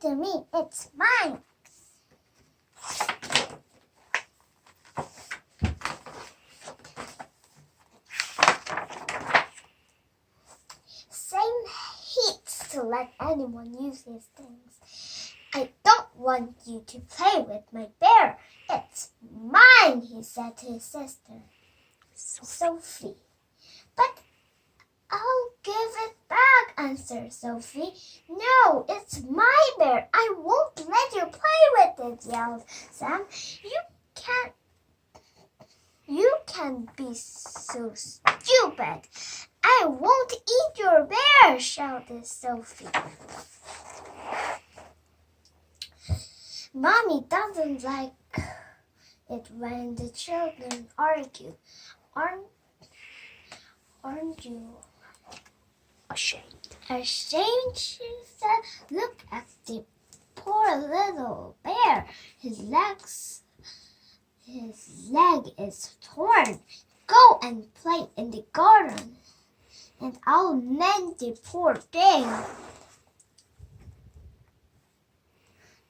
to me. It's mine. Sam hates to let anyone use his things. I don't want you to play with my bear. It's mine, he said to his sister, Sophie. But I'll give it back, answered Sophie. No, it's my bear. I won't let you play with it, yelled Sam. You can't be so stupid. I won't eat your bear, shouted Sophie. Mommy doesn't like it when the children argue. Aren't you ashamed? Ashamed, she said. Look at the poor little bear. His leg is torn. Go and play in the garden, and I'll mend the poor thing.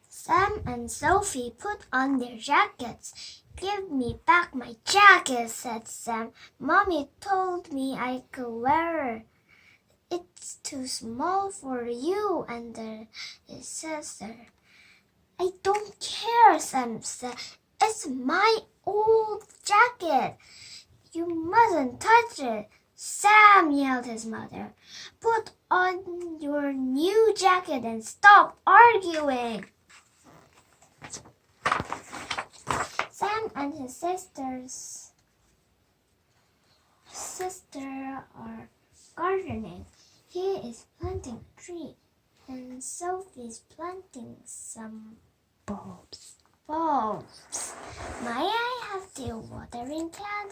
Sam and Sophie put on their jackets. Give me back my jacket, said Sam. Mommy told me I could wear it. It's too small for you and his sister. I don't care, Sam said. It's my old jacket. You mustn't touch it. Sam, yelled his mother. Put on your new jacket and stop arguing. Sam and his sister are gardening. He is planting a tree, and Sophie's planting some bulbs. May I have the watering can,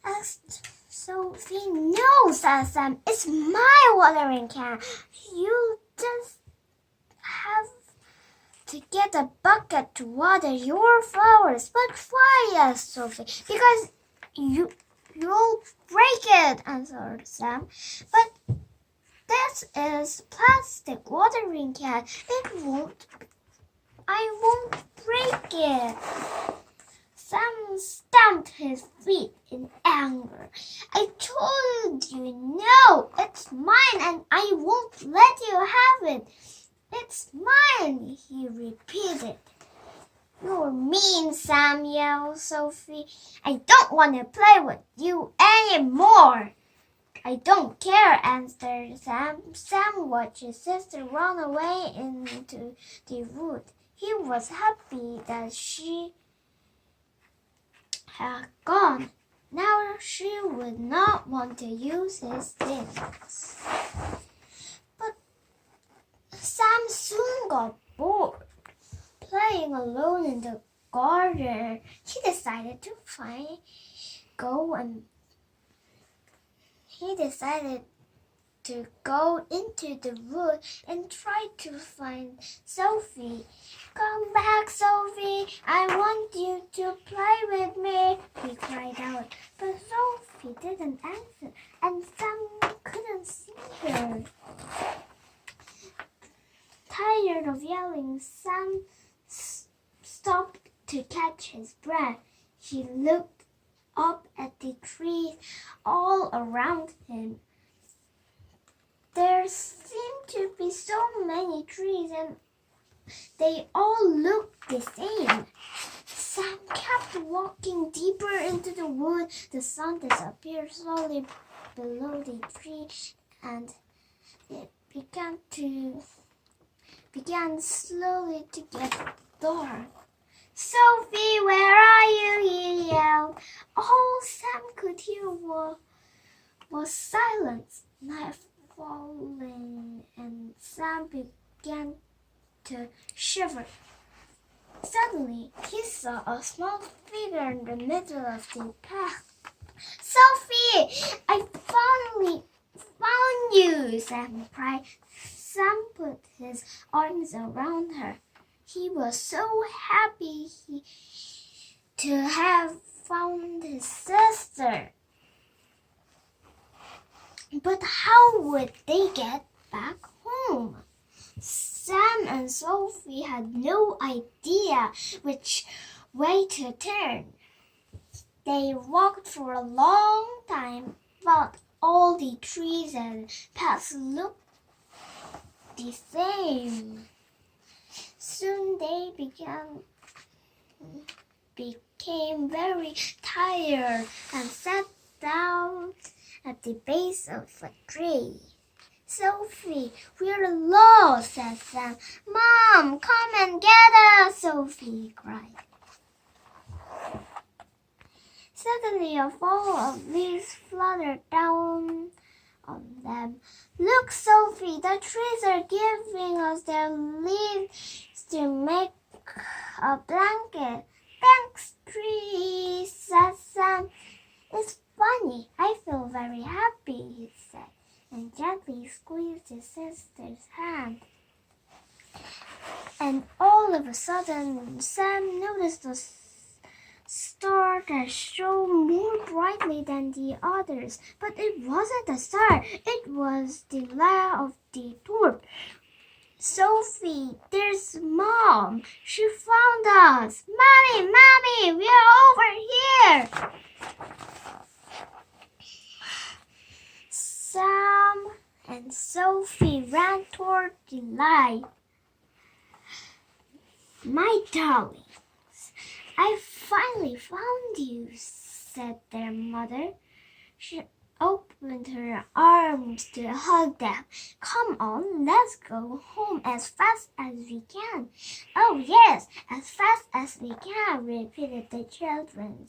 asked Sophie. No, said Sam. It's my watering can. You just have to get a bucket to water your flowers. But why? Asked Sophie. Because you'll break it, answered Sam. But this is plastic watering can. I won't break it. Sam stamped his feet in anger. I told you no, it's mine and I won't let you have it. It's mine, he repeated. You're mean, Sam, yelled Sophie. I don't want to play with you anymore. I don't care, answered Sam. Sam watched his sister run away into the wood. He was happy that she had gone. Now she would not want to use his things. But Sam soon got bored playing alone in the garden. He decided to go into the wood and try to find Sophie. Come back, Sophie. I want you to play with me, he cried out. But Sophie didn't answer, and Sam couldn't see her. Tired of yelling, Sam stopped to catch his breath. He looked up at the trees all around him. There seemed to be so many trees, and they all looked the same. Sam kept walking deeper into the wood. The sun disappeared slowly below the tree, and it began slowly to get dark. Sophie, where are you? He yelled. All Sam could hear was silence. Night falling, and Sam began to shiver. Suddenly, he saw a small figure in the middle of the path. Sophie, I finally found you, Sam cried. Sam put his arms around her. He was so happy to have found his sister. But how would they get back home? Sam Sam and Sophie had no idea which way to turn. They walked for a long time, but all the trees and paths looked the same. Soon they became very tired and sat down at the base of a tree. Sophie, we're lost, said Sam. Mom, come and get us, Sophie cried. Suddenly a fall of leaves fluttered down on them. Look, Sophie, the trees are giving us their leaves to make a blanket. Thanks, trees, said Sam. It's funny, I feel very happy, he said, and gently squeezed his sister's hand. And all of a sudden, Sam noticed a star that shone more brightly than the others. But it wasn't a star, it was the light of the torch. Sophie, there's Mom. She found us. Mommy, we are over here. Sam and Sophie ran toward the light. My darlings, I finally found you, said their mother. She opened her arms to hug them. Come on, let's go home as fast as we can. Oh, yes, as fast as we can, repeated the children.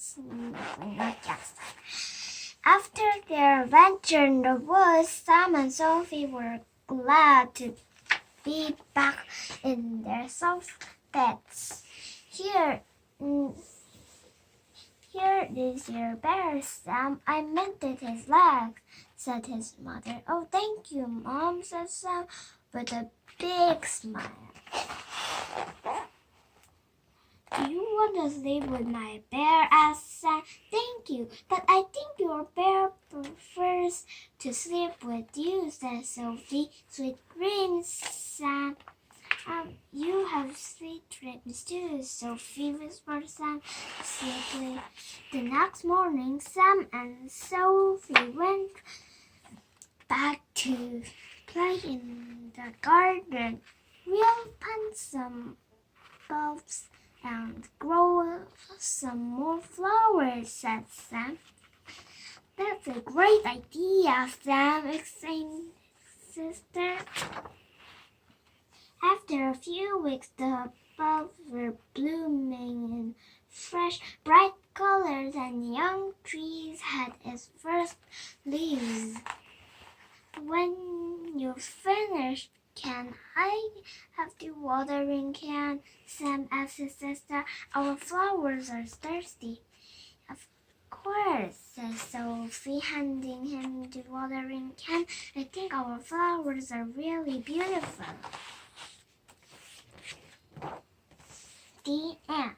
After their adventure in the woods, Sam and Sophie were glad to be back in their soft beds. Here is your bear, Sam. I mended his leg, said his mother. Oh, thank you, Mom, said Sam with a big smile. Do you want to sleep with my bear? asked Sam. Thank you, but I think your bear prefers to sleep with you, said Sophie. Sweet dreams, Sam. You have sweet dreams too, Sophie, whispered Sam sweetly. The next morning, Sam and Sophie went back to play in the garden. We'll plant some bulbs and grow some more flowers, said Sam. That's a great idea, Sam, exclaimed sister. After a few weeks, the bulbs were blooming in fresh, bright colors, and the young trees had its first leaves. When you've finished, can I have the watering can? Sam asked his sister. Our flowers are thirsty. Of course, said Sophie, handing him the watering can. I think our flowers are really beautiful. The end.